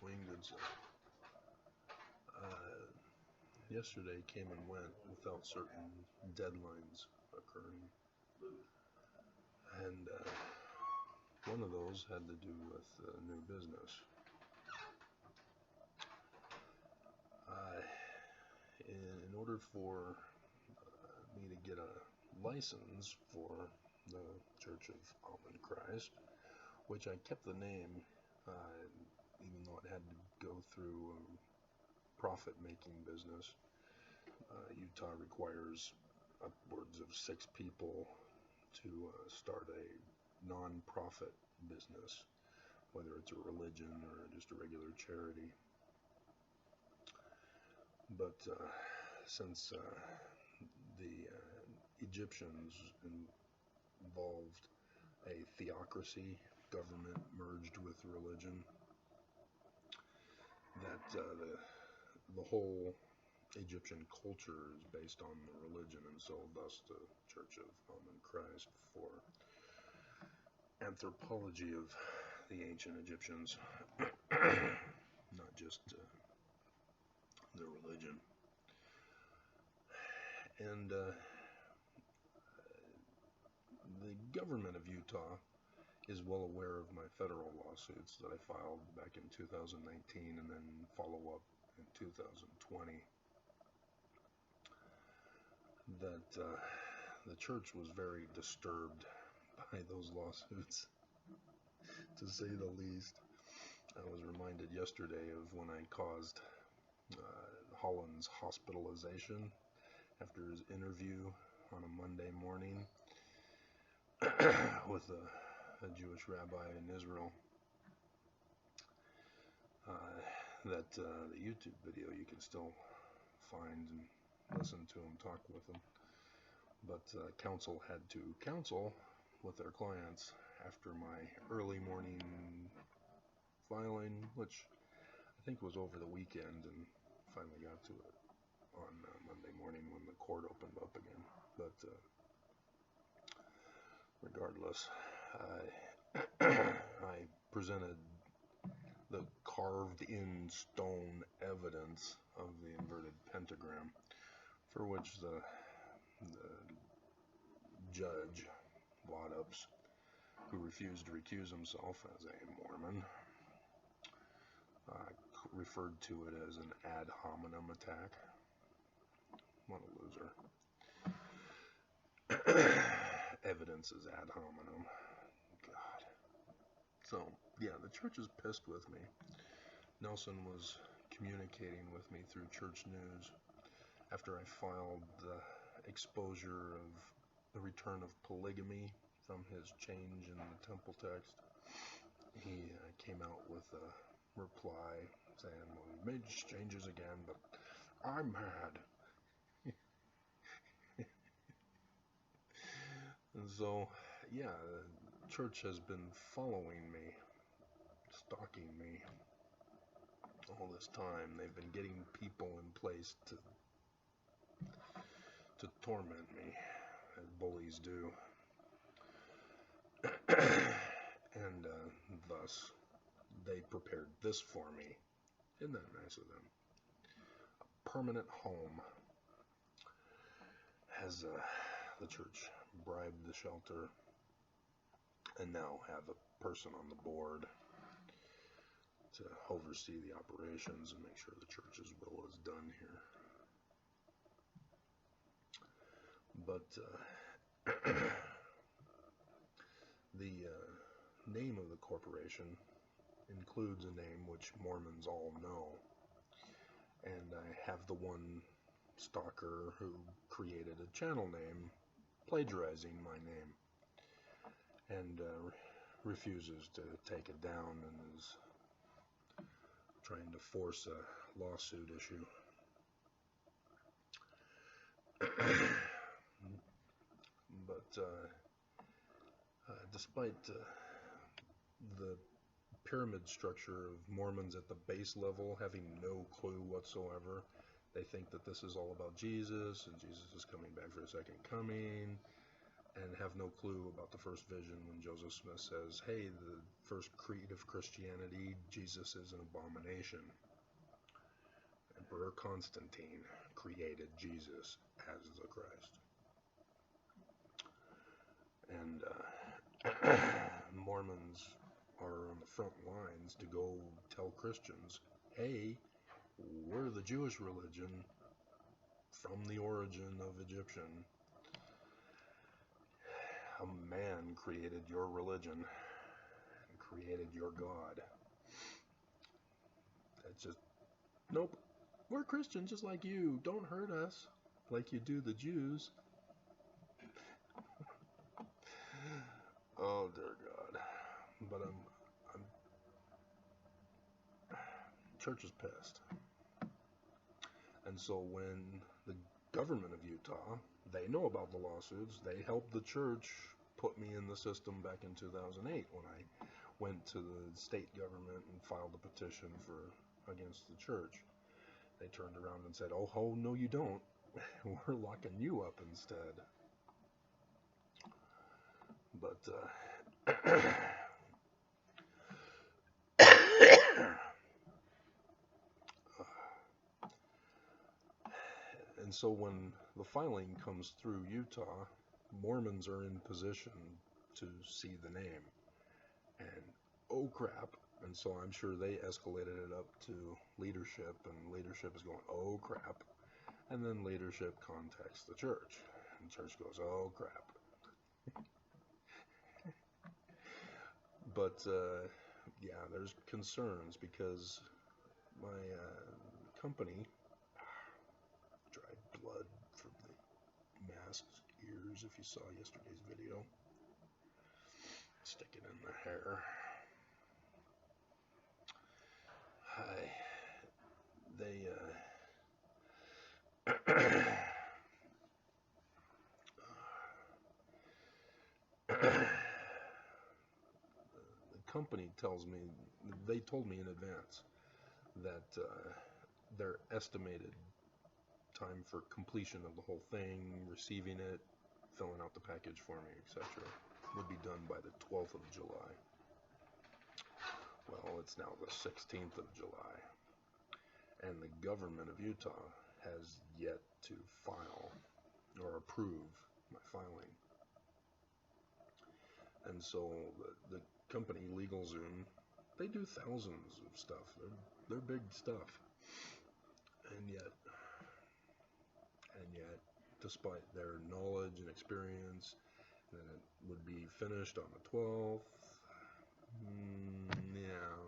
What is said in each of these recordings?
swing, good sir. Yesterday came and went without certain deadlines occurring, and one of those had to do with new business. In order for me to get a license for the Church of Almond Christ, which I kept the name, even though it had to go through profit-making business. Utah requires upwards of 6 people to start a non-profit business, whether it's a religion or just a regular charity. But since the Egyptians involved a theocracy, government merged with religion, that the whole Egyptian culture is based on the religion, and so thus the Church of Almond Christ for anthropology of the ancient Egyptians, not just their religion. And the government of Utah is well aware of my federal lawsuits that I filed back in 2019 and then follow up in 2020. That the church was very disturbed by those lawsuits, to say the least. I was reminded yesterday of when I caused Holland's hospitalization after his interview on a Monday morning with a Jewish rabbi in Israel. That the YouTube video you can still find and listen to him talk with him. But counsel had to counsel with their clients after my early morning filing, which I think was over the weekend, and finally got to it on Monday morning when the court opened up again. But regardless, I presented the carved-in stone evidence of the inverted pentagram, for which the judge, Waddups, who refused to recuse himself as a Mormon, referred to it as an ad hominem attack. What a loser. Evidence is ad hominem. God. So, yeah, the church is pissed with me. Nelson was communicating with me through church news after I filed the exposure of the return of polygamy from his change in the temple text. He came out with a reply saying, well, we made changes again, but I'm mad. And so, yeah, the church has been following me, stalking me all this time. They've been getting people in place to torment me, as bullies do. And thus, they prepared this for me. Isn't that nice of them? A permanent home. Has the church bribed the shelter and now have a person on the board to oversee the operations and make sure the church's will is done here. But the name of the corporation includes a name which Mormons all know, and I have the one stalker who created a channel name plagiarizing my name and refuses to take it down and is trying to force a lawsuit issue. But despite the pyramid structure of Mormons at the base level having no clue whatsoever, they think that this is all about Jesus and Jesus is coming back for a second coming. and have no clue about the first vision when Joseph Smith says, hey, the first creed of Christianity, Jesus is an abomination. Emperor Constantine created Jesus as the Christ. And Mormons are on the front lines to go tell Christians, hey, we're the Jewish religion from the origin of Egyptian. A man created your religion and created your God. It's just, nope, we're Christian just like you. Don't hurt us like you do the Jews. Oh dear God. But church is pissed. And so when the government of Utah, they know about the lawsuits, they helped the church put me in the system back in 2008 when I went to the state government and filed a petition against the church. They turned around and said, oh no you don't. We're locking you up instead. But and so when the filing comes through Utah, Mormons are in position to see the name. And oh crap. And so I'm sure they escalated it up to leadership, and leadership is going, oh crap. And then leadership contacts the church, and the church goes, oh crap. But yeah, there's concerns because my company, dried blood from the mask's ears, if you saw yesterday's video, stick it in the hair. Hi. They the company tells me, they told me in advance that their estimated time for completion of the whole thing, receiving it, filling out the package for me, etc., would be done by the 12th of July. Well, it's now the 16th of July, and the government of Utah has yet to file or approve my filing. And so the company LegalZoom, they do thousands of stuff. They're big stuff. And yet, despite their knowledge and experience, that it would be finished on the 12th. Yeah.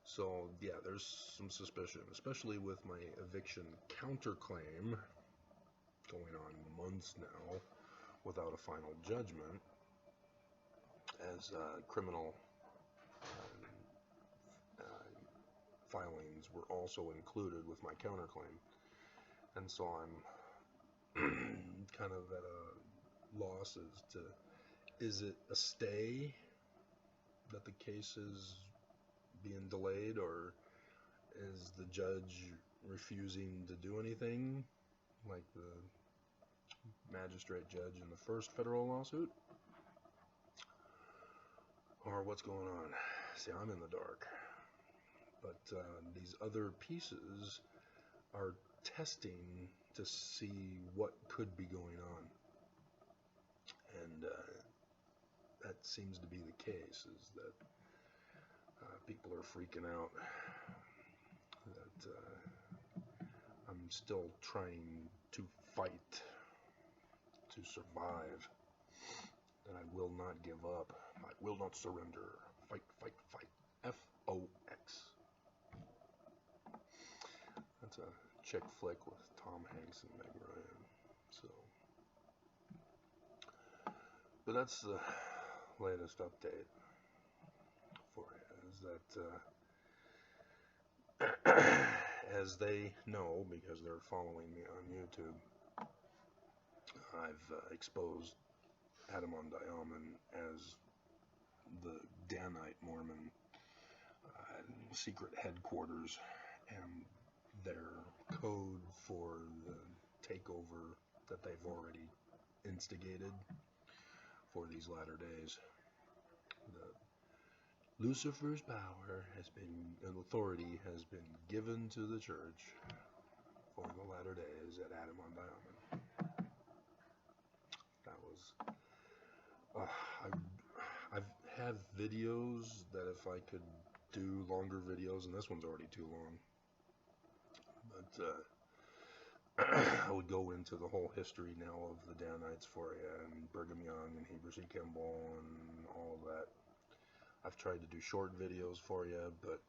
So, yeah, there's some suspicion, especially with my eviction counterclaim going on months now without a final judgment, as criminal filings were also included with my counterclaim. And so I'm kind of at a loss as to, is it a stay that the case is being delayed, or is the judge refusing to do anything like the magistrate judge in the first federal lawsuit? Or what's going on? See, I'm in the dark. But these other pieces are testing to see what could be going on. And that seems to be the case, is that people are freaking out that I'm still trying to fight to survive, that I will not give up, I will not surrender, fight, fight, fight, F-O-X. That's a chick flick with Tom Hanks and Meg Ryan. So, but that's the latest update for you, is that as they know, because they're following me on YouTube, I've exposed Adamon Diamond as the Danite Mormon secret headquarters and their code for the takeover that they've already instigated for these latter days. Lucifer's power has been, and authority has been given to the church for the latter days at Adam on Diamond. That was, I have videos that if I could do longer videos, and this one's already too long, but I would go into the whole history now of the Danites for you, and Brigham Young, and Heber C. Kimball, and all of that. I've tried to do short videos for you, but